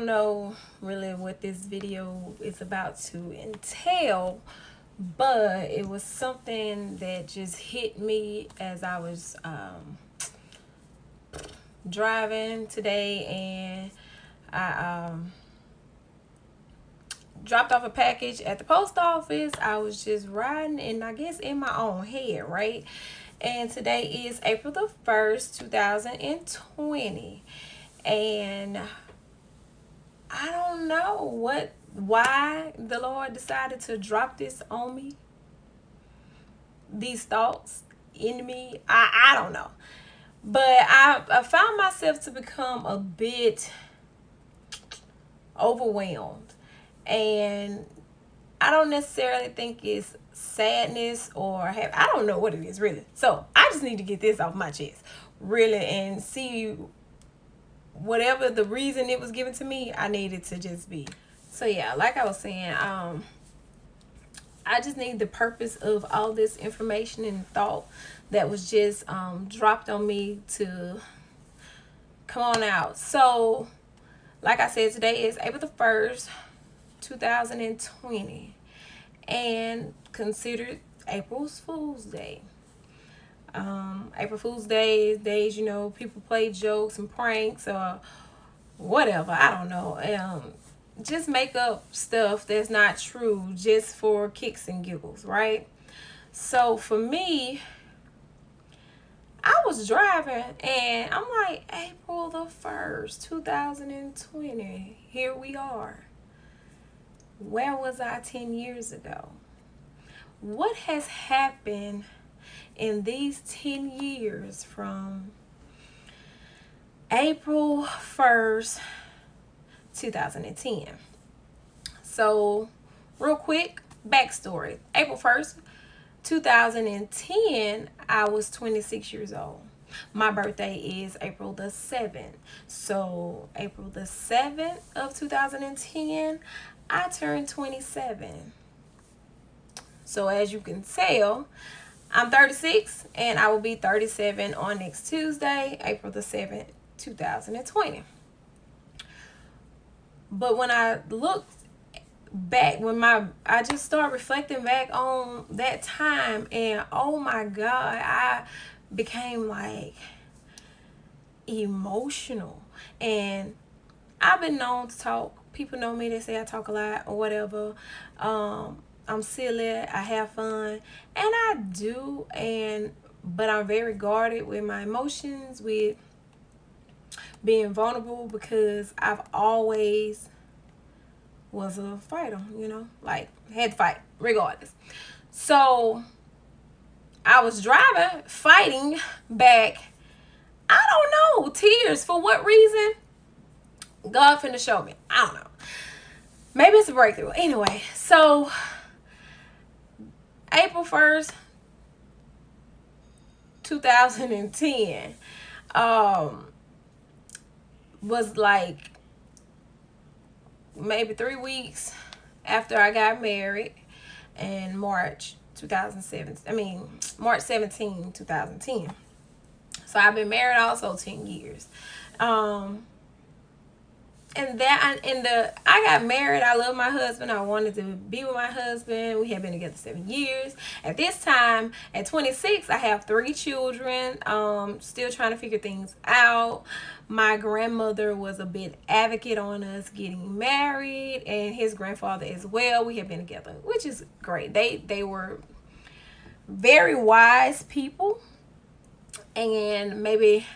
don't know really what this video is about to entail, but it was something that just hit me as I was driving today, and I dropped off a package at the post office. I was just riding, and I guess in my own head, right? And today is April the 1st, 2020. And I don't know why the Lord decided to drop this on me, these thoughts in me. I don't know. But I found myself to become a bit overwhelmed. And I don't necessarily think it's sadness or I don't know what it is really. So I just need to get this off my chest, really, and see whatever the reason it was given to me, I needed to just be. So yeah, like I was saying, I just need the purpose of all this information and thought that was just dropped on me to come on out. So, like I said, today is April the 1st, 2020, and considered April's Fool's Day. April Fool's Day is days, people play jokes and pranks or whatever. I don't know. Just make up stuff that's not true just for kicks and giggles, right? So for me, I was driving and I'm like, April the 1st, 2020. Here we are. Where was I 10 years ago? What has happened in these 10 years from April 1st, 2010? So, real quick, backstory. April 1st, 2010, I was 26 years old. My birthday is April the 7th. So, April the 7th of 2010, I turned 27. So, as you can tell, I'm 36 and I will be 37 on next Tuesday, April the 7th, 2020. But when I looked back, I just started reflecting back on that time, and oh my God, I became like emotional. And I've been known to talk. People know me, they say I talk a lot or whatever. I'm silly, I have fun, and I do, but I'm very guarded with my emotions, with being vulnerable, because I've always was a fighter, like had to fight regardless. So I was driving, fighting back. I don't know, tears for what reason? God finna show me. I don't know. Maybe it's a breakthrough. Anyway, so April 1st, 2010, was like maybe 3 weeks after I got married in March 2007. March 17, 2010. So I've been married also 10 years. I got married. I love my husband. I wanted to be with my husband. We had been together 7 years. At this time, at 26, I have 3 children. Still trying to figure things out. My grandmother was a bit advocate on us getting married, and his grandfather as well. We have been together, which is great. They were very wise people, and maybe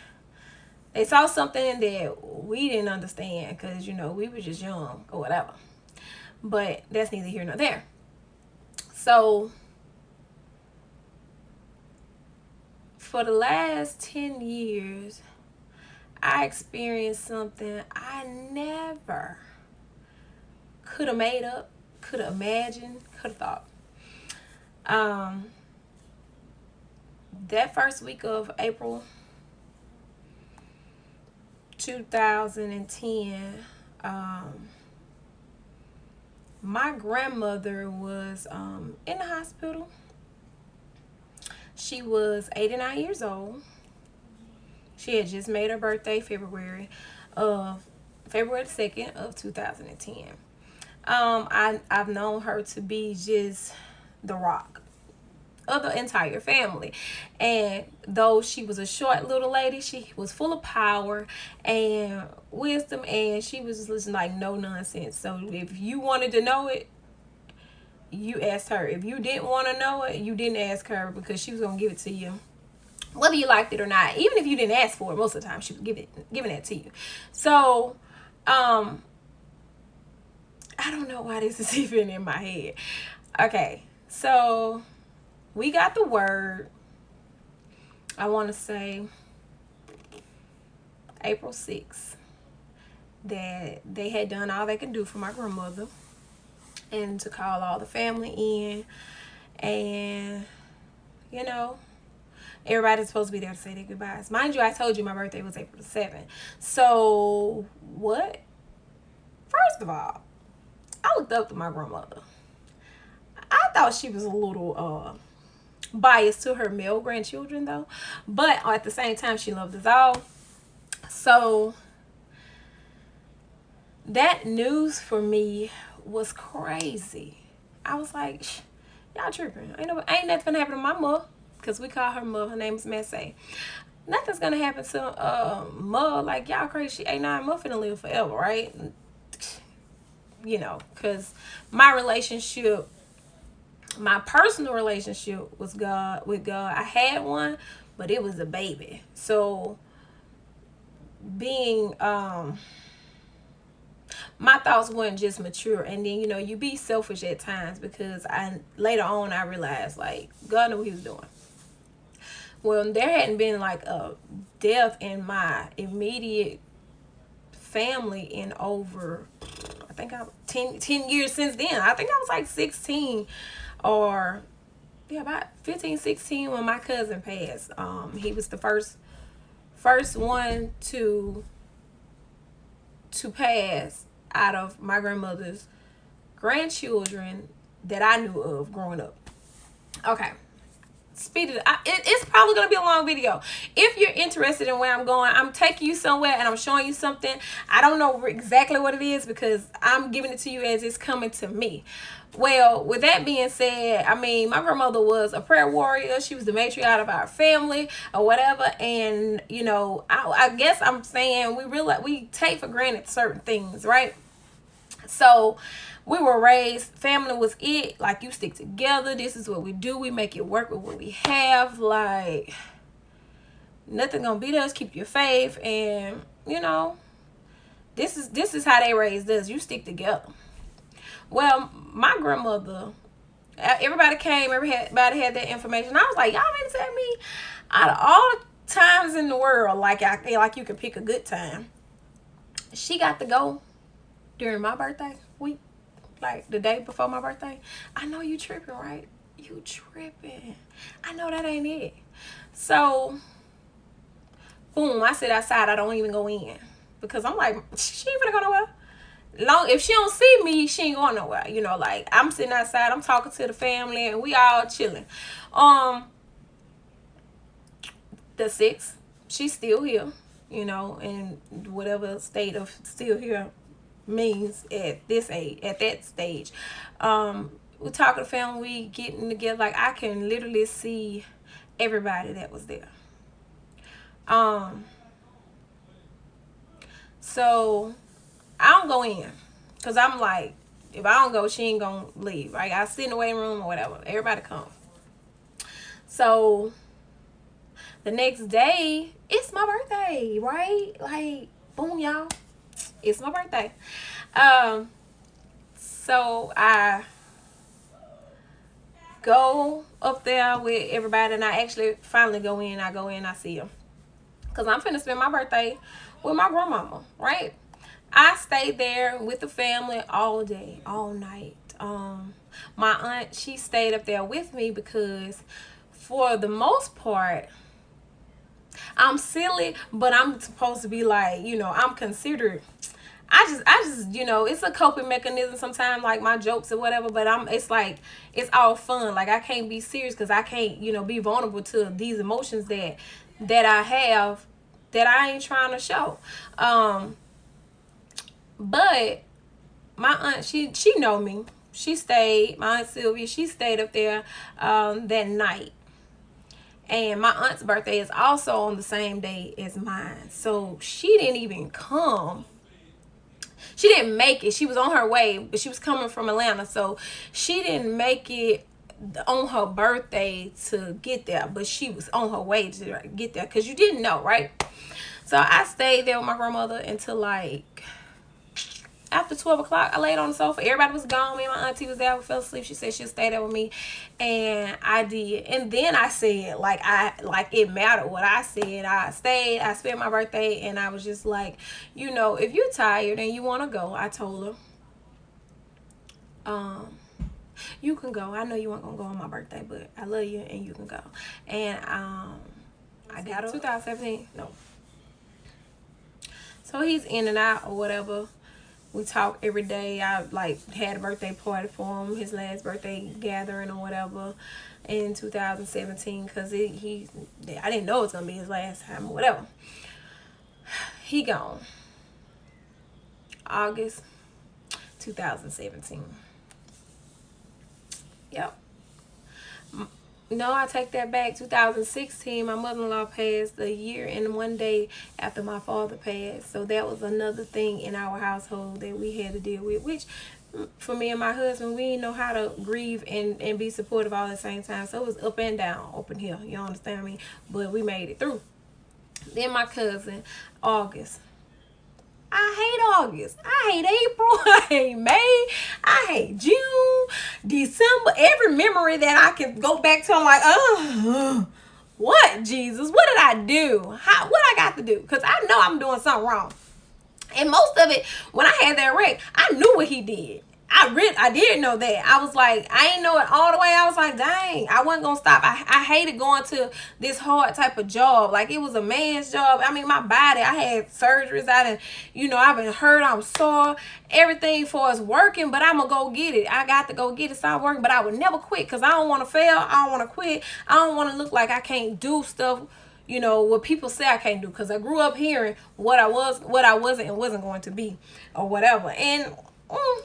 they saw something that we didn't understand because, we were just young or whatever. But that's neither here nor there. So, for the last 10 years, I experienced something I never could have made up, could have imagined, could have thought. That first week of April 2010, my grandmother was in the hospital. She was 89 years old. She had just made her birthday February of February 2nd of 2010. I've known her to be just the rock of the entire family. And though she was a short little lady, she was full of power and wisdom, and she was just like no nonsense. So if you wanted to know it, you asked her. If you didn't want to know it, you didn't ask her, because she was gonna give it to you whether you liked it or not. Even if you didn't ask for it, most of the time she was giving it to you. So I don't know why this is even in my head. Okay, so we got the word, I want to say April 6th, that they had done all they could do for my grandmother and to call all the family in. And, you know, everybody's supposed to be there to say their goodbyes. Mind you, I told you my birthday was April 7th. So, what? First of all, I looked up to my grandmother. I thought she was a little biased to her male grandchildren, though. But at the same time, she loved us all. So, that news for me was crazy. I was like, y'all tripping. Ain't nothing gonna happen to my mother, because we call her mother. Her name is Messay. Nothing's gonna happen to mother. Like, y'all crazy. She ain't not mother finna live forever, right? You know, because my relationship, my personal relationship with God, I had one, but it was a baby. So being my thoughts weren't just mature. And then, you know, you be selfish at times, because I later on I realized, like, God knew what he was doing. Well, there hadn't been like a death in my immediate family in over, I think 10 years since then. I think I was like 16, or yeah, about 15, 16 when my cousin passed. He was the first one to pass out of my grandmother's grandchildren that I knew of growing up. Okay. Speed it. It's probably going to be a long video. If you're interested in where I'm going, I'm taking you somewhere and I'm showing you something. I don't know exactly what it is, because I'm giving it to you as it's coming to me. Well, with that being said, I mean, my grandmother was a prayer warrior. She was the matriarch of our family or whatever. And, you know, I guess I'm saying we take for granted certain things, right? So we were raised, family was it. Like, you stick together. This is what we do. We make it work with what we have. Like, nothing gonna beat us. Keep your faith. And, you know, this is how they raised us. You stick together. Well, my grandmother, everybody came, everybody had that information. I was like, y'all mean to tell me, out of all the times in the world, like you could pick a good time, she got to go during my birthday week, like the day before my birthday. I know you tripping, right? You tripping. I know that ain't it. So, boom, I sit outside. I don't even go in, because I'm like, she ain't gonna go nowhere. If she don't see me, she ain't going nowhere. You know, like, I'm sitting outside, I'm talking to the family, and we all chilling. The 6th, she's still here, you know, in whatever state of still here means at that stage. We talk to the family, we getting together. Like, I can literally see everybody that was there. So I don't go in, because I'm like, if I don't go, she ain't gonna leave. Like, I sit in the waiting room or whatever. Everybody come. So the next day, it's my birthday, right? Like, boom, y'all. It's my birthday. So I go up there with everybody, and I actually finally go in. I see them, because I'm finna spend my birthday with my grandmama, right? I stayed there with the family all day, all night. My aunt, she stayed up there with me, because for the most part, I'm silly, but I'm supposed to be like, you know, I'm considered. I just, you know, it's a coping mechanism sometimes, like my jokes or whatever, but it's like, it's all fun. Like, I can't be serious, because I can't, you know, be vulnerable to these emotions that I have, that I ain't trying to show. But my aunt, she know me. She stayed, my aunt Sylvia, she stayed up there that night. And my aunt's birthday is also on the same day as mine. So she didn't even come. She didn't make it. She was on her way, but she was coming from Atlanta. So she didn't make it on her birthday to get there, but she was on her way to get there because you didn't know, right? So I stayed there with my grandmother until like after 12 o'clock. I laid on the sofa. Everybody was gone. Me and my auntie was there. We fell asleep. She said she'll stay there with me. And I did. And then I said, like it mattered what I said. I stayed. I spent my birthday. And I was just like, if you're tired and you want to go, I told her, you can go. I know you weren't going to go on my birthday, but I love you and you can go. And I got her 2017. No. So he's in and out or whatever. We talk every day. I like had a birthday party for him, his last birthday gathering or whatever in 2017 because I didn't know it was gonna be his last time or whatever. He gone. August 2017. Yep. No, I take that back. 2016, my mother-in-law passed a year and 1 day after my father passed. So that was another thing in our household that we had to deal with, which for me and my husband, we didn't know how to grieve and be supportive all at the same time. So it was up and down, up and here. You understand me? But we made it through. Then my cousin, August. I hate August. I hate April. I hate May. I hate June, December. Every memory that I can go back to, I'm like, what, Jesus? What did I do? What I got to do? Because I know I'm doing something wrong. And most of it, when I had that wreck, I knew what he did. I did know that. I was like, I ain't know it all the way. I was like, dang, I wasn't gonna stop. I hated going to this hard type of job. Like it was a man's job. I mean, my body, I had surgeries. I've been hurt. I'm sore. Everything for us working, but I'm gonna go get it. I got to go get it, start working. But I would never quit because I don't want to fail. I don't want to quit. I don't want to look like I can't do stuff. What people say I can't do, because I grew up hearing what I wasn't and wasn't going to be or whatever. And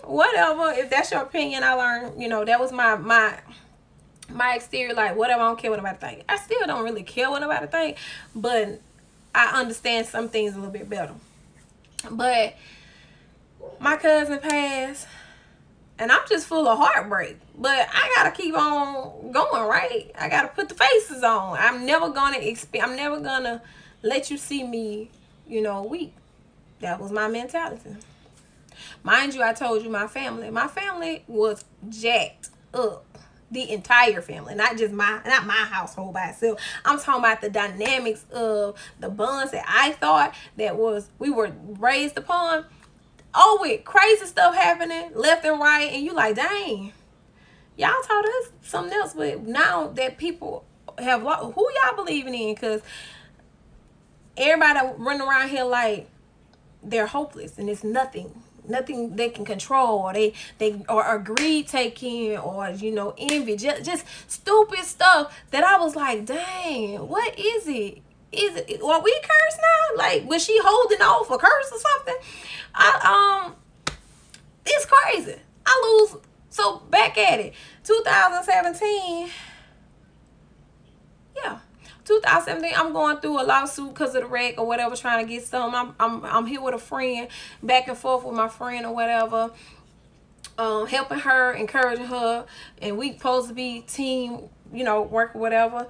whatever, if that's your opinion, I learned, that was my exterior, like whatever, I don't care what nobody think. I still don't really care what nobody think, but I understand some things a little bit better. But my cousin passed, and I'm just full of heartbreak. But I gotta keep on going, right? I gotta put the faces on. I'm never gonna let you see me, weak. That was my mentality. Mind you, I told you my family was jacked up. The entire family, not my household by itself. I'm talking about the dynamics of the bonds that I thought we were raised upon. Oh, with crazy stuff happening left and right, and you like, dang, y'all taught us something else. But now that people have, who y'all believing in? Because everybody running around here like they're hopeless and it's nothing they can control, or they or greed taking, or envy, just stupid stuff that I was like, dang, what is it? Are we cursed now? Like, was she holding off a curse or something? It's crazy. I lose. So back at it, 2017. Yeah, 2017, I'm going through a lawsuit because of the wreck or whatever, trying to get some. I'm here with a friend, back and forth with my friend or whatever, helping her, encouraging her, and we supposed to be team, work or whatever.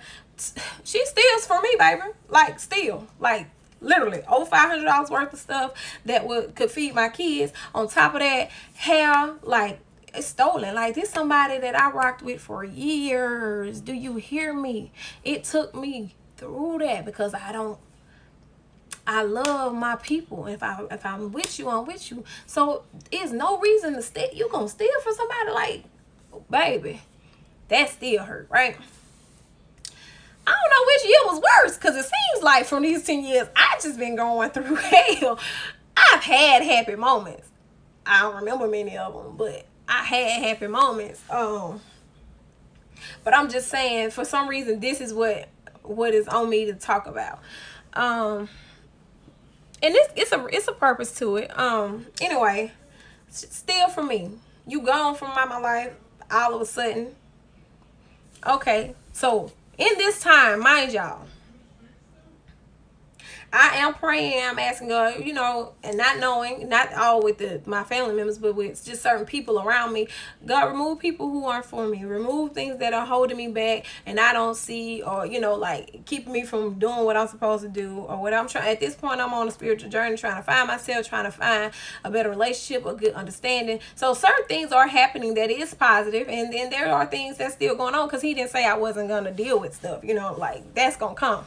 She steals from me, baby. Like, steal. Like, literally over $500 worth of stuff that could feed my kids. On top of that, hair, like, it's stolen. Like, this somebody that I rocked with for years. Do you hear me? It took me through that because I love my people. If I'm with you, I'm with you. So it's no reason to steal. You gonna steal from somebody? Like, baby, that still hurt, right? I don't know which year was worse, because it seems like from these 10 years, I just been going through hell. I've had happy moments. I don't remember many of them, but I had happy moments. But I'm just saying, for some reason, this is what is on me to talk about. and it's a purpose to it. Anyway, still for me, you gone from my life all of a sudden. Okay, so in this time, mind y'all, I am praying. I'm asking God, and not knowing, not all with my family members, but with just certain people around me. God, remove people who aren't for me. Remove things that are holding me back and I don't see, or like keeping me from doing what I'm supposed to do, or what I'm trying. At this point, I'm on a spiritual journey, trying to find myself, trying to find a better relationship, a good understanding. So certain things are happening that is positive, and then there are things that's still going on, because He didn't say I wasn't gonna deal with stuff. Like that's gonna come.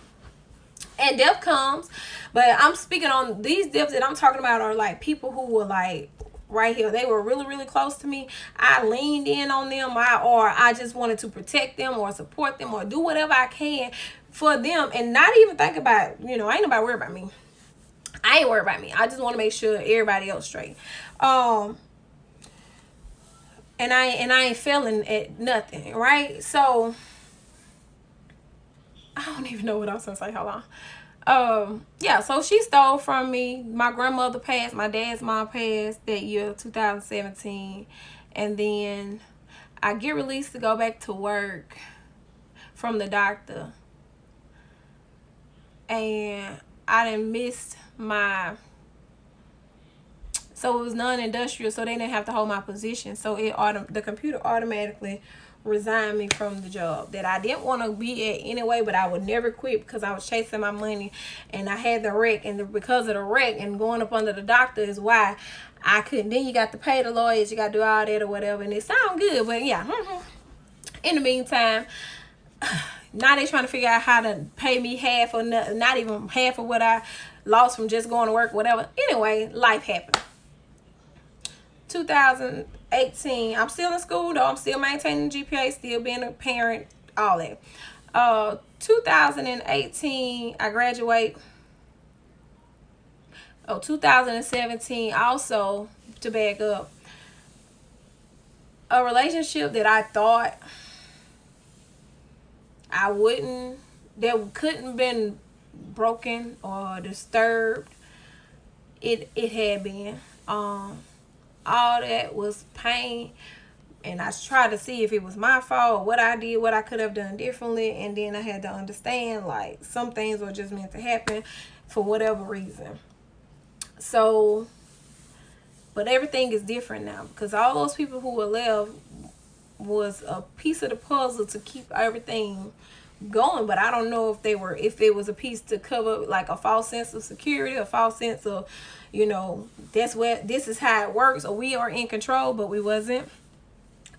And death comes, but I'm speaking on these deaths that I'm talking about are like people who were like right here. They were really, really close to me. I leaned in on them, or I just wanted to protect them or support them or do whatever I can for them, and not even think about, ain't nobody worried about me. I ain't worried about me. I just want to make sure everybody else straight. And I ain't failing at nothing, right? So I don't even know what I was gonna say. Hold on. Yeah, so she stole from me. My grandmother passed, my dad's mom passed that year, 2017. And then I get released to go back to work from the doctor. And I done missed my, so it was non-industrial, so they didn't have to hold my position. So the computer automatically resigned me from the job that I didn't want to be at anyway, but I would never quit because I was chasing my money, and I had the wreck, and because of the wreck and going up under the doctor is why I couldn't. Then you got to pay the lawyers, you got to do all that or whatever, and it sounds good, but yeah. In the meantime, now they trying to figure out how to pay me half, or not even half of what I lost from just going to work, whatever. Anyway, life happened. 2018, I'm still in school though. I'm still maintaining GPA, still being a parent, all that. 2018, I graduate. 2017, also, to back up, a relationship that I thought I wouldn't, that couldn't been broken or disturbed, it had been. All that was pain, and I tried to see if it was my fault, what I did, what I could have done differently, and then I had to understand like some things were just meant to happen for whatever reason. So, but everything is different now, because all those people who were left was a piece of the puzzle to keep everything going, but I don't know if it was a piece to cover like a false sense of security, a false sense of, this is how it works, or we are in control, but we wasn't.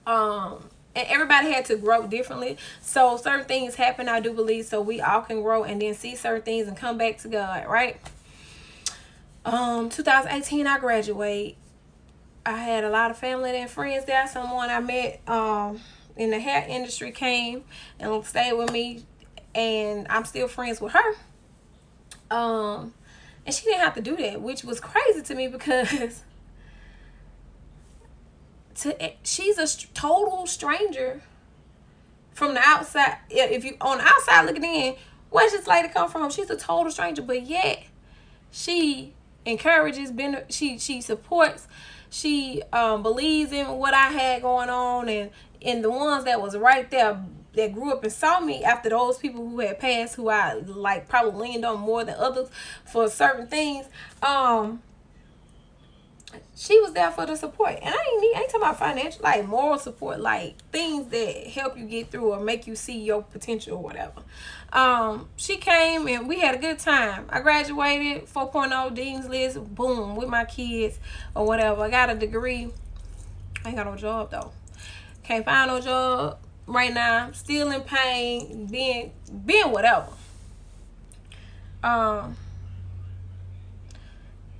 And everybody had to grow differently, so certain things happen, I do believe, so we all can grow and then see certain things and come back to God, right? 2018, I graduate. I had a lot of family and friends there. Someone I met in the hair industry came and stayed with me, and I'm still friends with her. And she didn't have to do that, which was crazy to me, because she's a total stranger from the outside. If you on the outside looking in, where's this lady come from? She's a total stranger, but yet she encourages, she supports, she believes in what I had going on, and the ones that was right there that grew up and saw me after those people who had passed, who I like probably leaned on more than others for certain things. She was there for the support, and I ain't talking about financial, like moral support, like things that help you get through or make you see your potential or whatever. She came and we had a good time. I graduated 4.0 Dean's List, boom, with my kids or whatever. I got a degree. I ain't got no job though. Can't find no job right now. Still in pain, being whatever.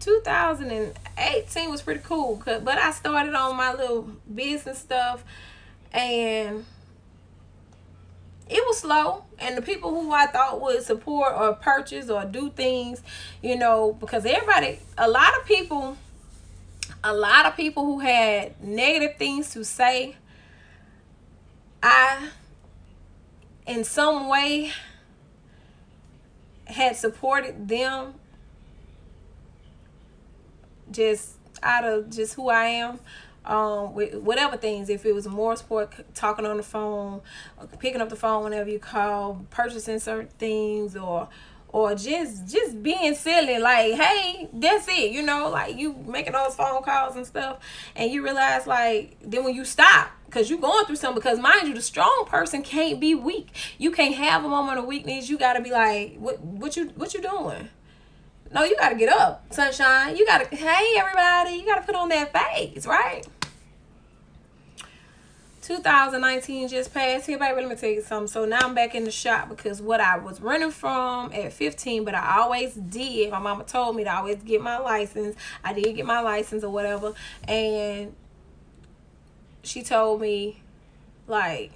2018 was pretty cool, but I started on my little business stuff, and it was slow. And the people who I thought would support or purchase or do things, because a lot of people who had negative things to say, I in some way had supported them just out of just who I am. With whatever things, if it was more sport, talking on the phone, picking up the phone whenever you call, purchasing certain things, or just being silly, like, hey, that's it, you know, like you making those phone calls and stuff, and you realize, like, then when you stop, because you going through something, because mind you, the strong person can't be weak. You can't have a moment of weakness. You got to be like, what you doing? No, you got to get up, sunshine. You got to, hey, everybody, you got to put on that face, right? 2019 just passed here, baby. Let me tell you something. So now I'm back in the shop, because what I was running from at 15, but I always did. My mama told me to always get my license. I did get my license or whatever. And she told me, like,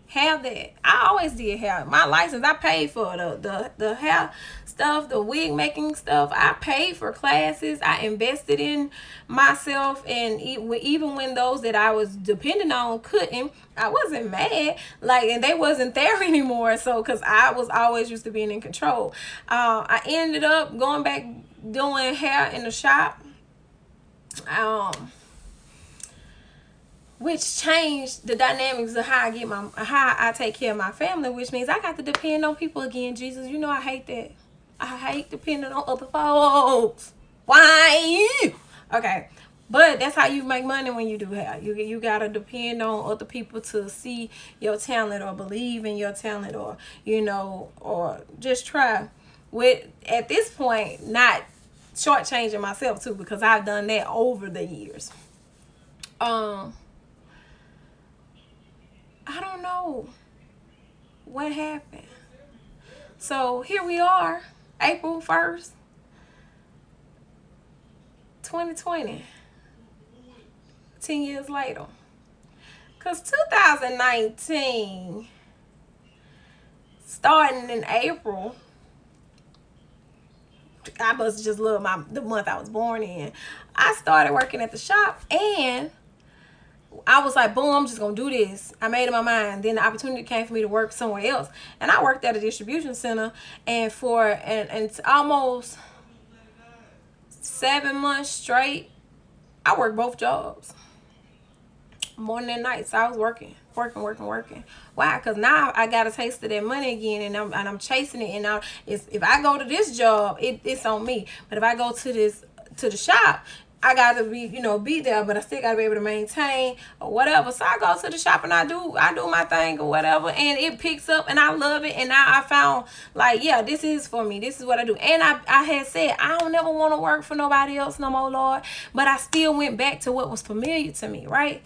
have that. I always did have my license. I paid for the hair stuff, the wig making stuff. I paid for classes. I invested in myself, and even when those that I was depending on couldn't, I wasn't mad. Like, and they wasn't there anymore. So, because I was always used to being in control. I ended up going back doing hair in the shop. Which changed the dynamics of how I take care of my family, which means I got to depend on people again. Jesus, you know I hate that. I hate depending on other folks. Why? Okay. But that's how you make money when you do hair. You gotta depend on other people to see your talent, or believe in your talent, or or just try. With, at this point, not shortchanging myself too, because I've done that over the years. I don't know what happened. So here we are, April 1st, 2020, 10 years later. Because 2019, starting in April, I must just love the month I was born in. I started working at the shop, and I was like, boom, I'm just gonna do this. I made up my mind. Then the opportunity came for me to work somewhere else, and I worked at a distribution center, and it's almost 7 months straight, I worked both jobs, morning and night. So I was working. Why? Because now I got a taste of that money again, and I'm chasing it. And if I go to this job, it's on me. But if I go to the shop, I got to be there, but I still got to be able to maintain or whatever. So I go to the shop and I do my thing or whatever, and it picks up, and I love it. And now I found, like, yeah, this is for me. This is what I do. And I had said I don't never want to work for nobody else no more, Lord. But I still went back to what was familiar to me, right?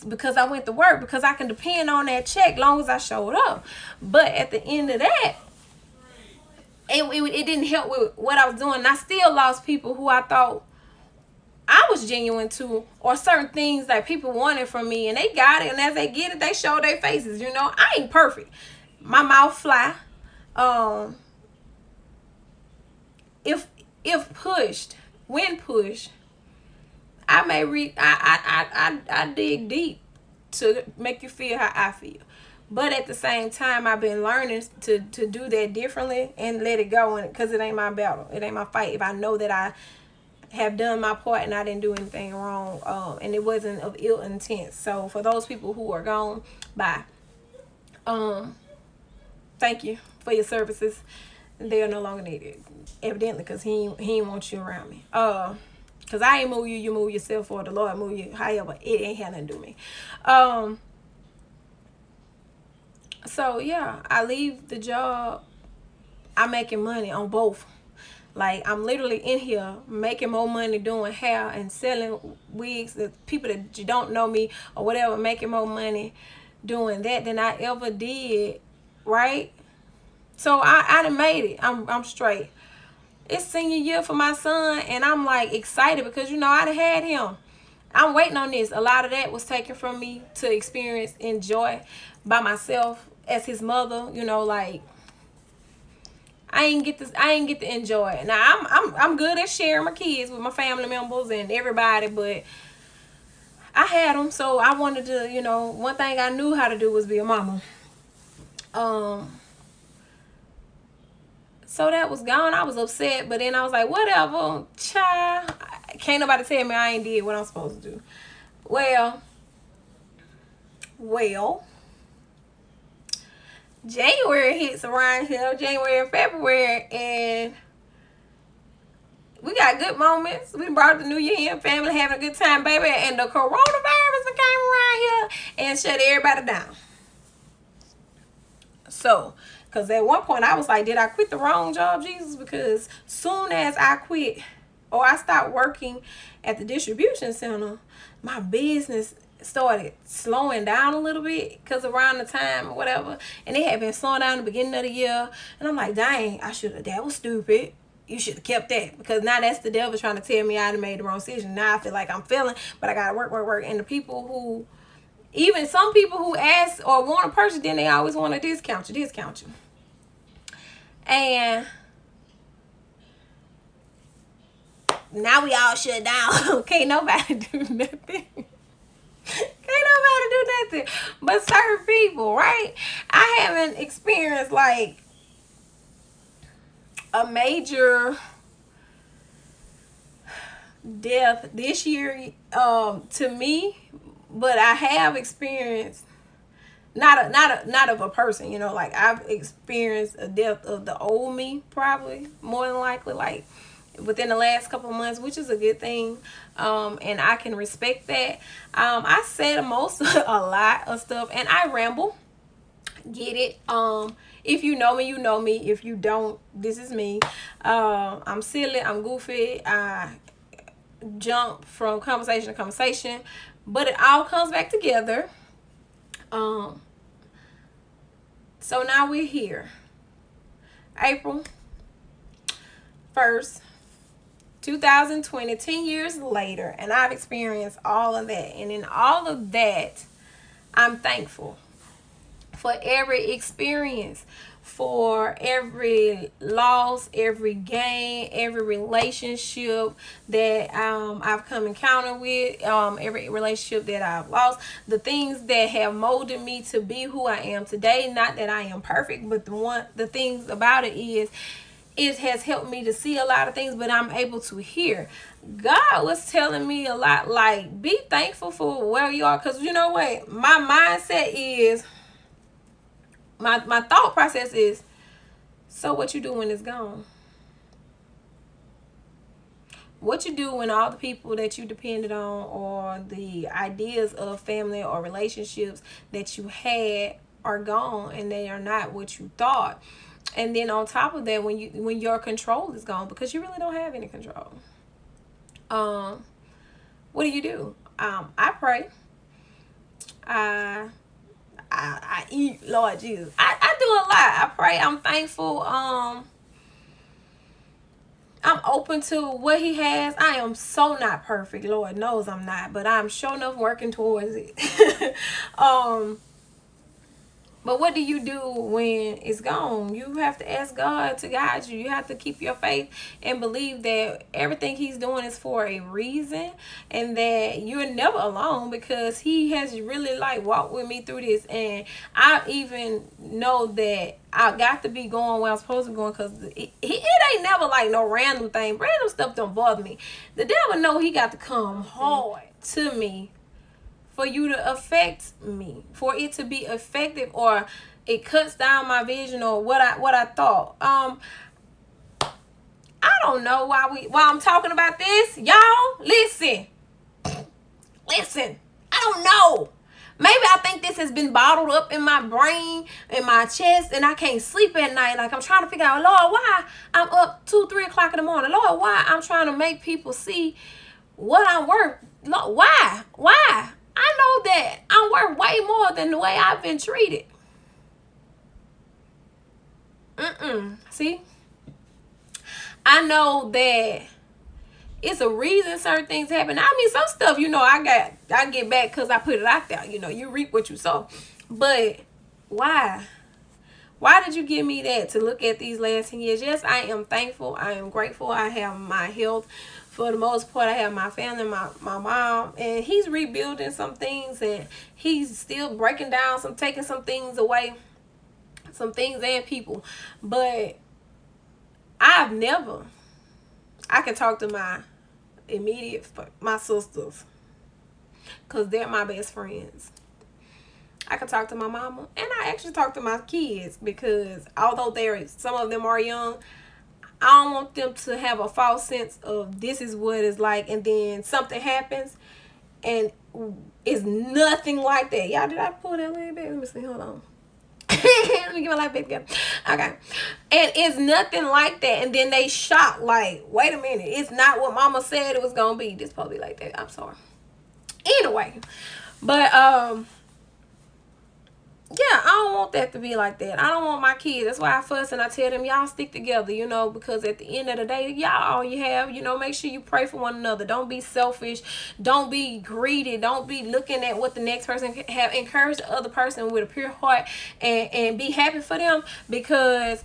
Because I went to work, because I can depend on that check long as I showed up. But at the end of that, it didn't help with what I was doing. And I still lost people who I thought I was genuine to, or certain things that people wanted from me, and they got it, and as they get it, they show their faces. I ain't perfect. My mouth fly. If pushed, when pushed, I may I dig deep to make you feel how I feel. But at the same time, I've been learning to do that differently and let it go, because it ain't my battle. It ain't my fight. If I know that I have done my part and I didn't do anything wrong, and it wasn't of ill intent. So for those people who are gone, bye. Thank you for your services. They are no longer needed, evidently, because he ain't want you around me. Because I ain't move you, you move yourself, or the Lord move you. However, it ain't had nothing to do with me. So yeah, I leave the job. I'm making money on both. Like, I'm literally in here making more money doing hair and selling wigs to people that you don't know me or whatever, making more money doing that than I ever did, right? So I done made it. I'm straight. It's senior year for my son, and I'm like excited because I done had him. I'm waiting on this. A lot of that was taken from me to experience, enjoy by myself as his mother. Like, I ain't get to enjoy it. Now I'm good at sharing my kids with my family members and everybody, but I had them, so I wanted to, one thing I knew how to do was be a mama. So that was gone. I was upset, but then I was like, whatever, child. Can't nobody tell me I ain't did what I'm supposed to do. Well, well, January hits around here, January and February, and we got good moments. We brought the new year in, family having a good time, baby, and the coronavirus came around here and shut everybody down. So, because at one point I was like, did I quit the wrong job, Jesus? Because soon as I quit or I stopped working at the distribution center, my business started slowing down a little bit because around the time or whatever, and it had been slowing down in the beginning of the year, and I'm like, dang, I should have, that was stupid. You should have kept that, because now that's the devil trying to tell me I made the wrong decision. Now I feel like I'm failing, but I gotta work, and the people who, even some people who ask or want a purchase, then they always want to discount you. And now we all shut down. Can't nobody do nothing. Can't nobody do nothing but certain people, right? I haven't experienced like a major death this year to me, but I have experienced not of a person, like I've experienced a death of the old me, probably more than likely, like within the last couple of months, which is a good thing. And I can respect that. I said most a lot of stuff, and I ramble. Get it? If you know me, you know me. If you don't, this is me. I'm silly, I'm goofy, I jump from conversation to conversation, but it all comes back together. So now we're here, April 1st, 2020, 10 years later, and I've experienced all of that. And in all of that, I'm thankful for every experience, for every loss, every gain, every relationship that I've come encounter with, every relationship that I've lost, the things that have molded me to be who I am today. Not that I am perfect, but the things about it is, it has helped me to see a lot of things, but I'm able to hear. God was telling me a lot, like, be thankful for where you are, because you know what? My mindset is, my thought process is, so what you do when it's gone? What you do when all the people that you depended on, or the ideas of family or relationships that you had, are gone and they are not what you thought? And then on top of that, when your control is gone, because you really don't have any control, what do? I pray. I eat, Lord Jesus. I do a lot. I pray. I'm thankful. I'm open to what he has. I am so not perfect. Lord knows I'm not, but I'm sure enough working towards it. But what do you do when it's gone? You have to ask God to guide you. You have to keep your faith and believe that everything he's doing is for a reason, and that you're never alone, because he has really like walked with me through this. And I even know that I got to be going where I'm supposed to be going, because it ain't never like no random thing. Random stuff don't bother me. The devil know he got to come hard to me for you to affect me, for it to be effective, or it cuts down my vision, or what I thought. I don't know why I'm talking about this, y'all. Listen. I don't know. Maybe I think this has been bottled up in my brain, in my chest, and I can't sleep at night. Like, I'm trying to figure out, Lord, why I'm up 2-3 o'clock in the morning. Lord, why I'm trying to make people see what I'm worth. Lord, why? I know that I'm worth way more than the way I've been treated. See? I know that it's a reason certain things happen. I mean, some stuff, I get back because I put it out there. You reap what you sow. But why? Why did you give me that to look at these last 10 years? Yes, I am thankful. I am grateful. I have my health. For the most part, I have my family, my mom, and he's rebuilding some things, and he's still breaking down taking some things away, some things and people. But I've never, I can talk to my immediate, my sisters, because they're my best friends. I can talk to my mama, and I actually talk to my kids, because although some of them are young, I don't want them to have a false sense of this is what it's like, and then something happens and it's nothing like that. Y'all, did I pull that little bit? Let me see. Hold on. Let me get my life back together. Okay. And it's nothing like that. And then they shocked, like, wait a minute. It's not what mama said it was going to be. This probably like that. I'm sorry. Anyway. But, yeah, I don't want that to be like that. I don't want my kids. That's why I fuss and I tell them, y'all stick together, you know, because at the end of the day, y'all all you have, you know, make sure you pray for one another. Don't be selfish. Don't be greedy. Don't be looking at what the next person have. Encourage the other person with a pure heart, and be happy for them, because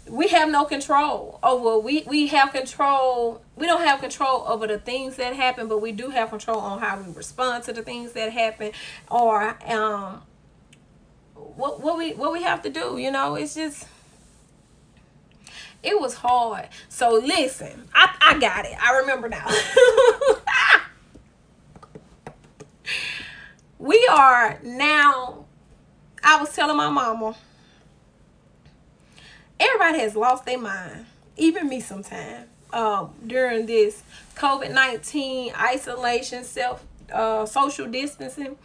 we have no control over, we have control, we don't have control over the things that happen, but we do have control on how we respond to the things that happen, or what we have to do. You know, it's just, it was hard. So listen, I got it. I remember now. We are now, I was telling my mama, everybody has lost their mind, even me sometimes, during this COVID-19 isolation, social distancing.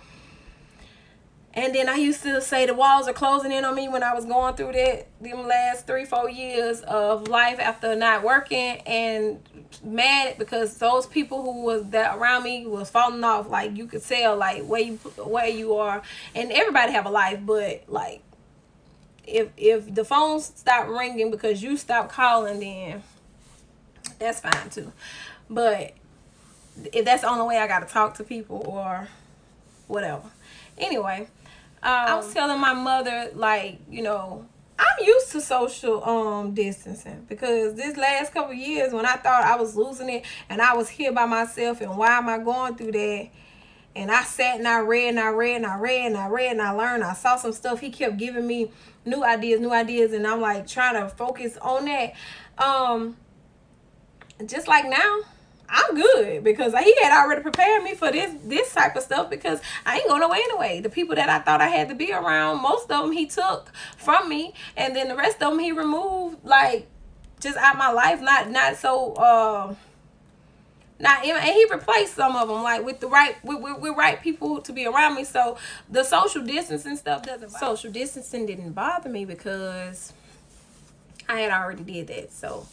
And then I used to say the walls are closing in on me when I was going through them last 3-4 years of life after not working, and mad because those people who was that around me was falling off. Like, you could tell, like, where you are, and everybody have a life, but like, if the phones stop ringing because you stop calling, then that's fine too. But if that's the only way I got to talk to people or whatever. Anyway, I was telling my mother, like, you know, I'm used to social distancing, because this last couple of years when I thought I was losing it and I was here by myself, and why am I going through that? And I sat and I read and I read and I read and I read and I learned. I saw some stuff. He kept giving me new ideas, and I'm like trying to focus on that. Just like now, I'm good, because he had already prepared me for this type of stuff, because I ain't going nowhere anyway. The people that I thought I had to be around, most of them he took from me, and then the rest of them he removed, like, just out my life. Not so not even, and he replaced some of them, like, with the right with right people to be around me. So the social distancing stuff social distancing didn't bother me, because I had already did that. So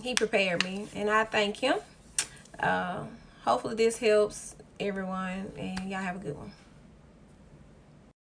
he prepared me, and I thank him. Hopefully this helps everyone, and y'all have a good one.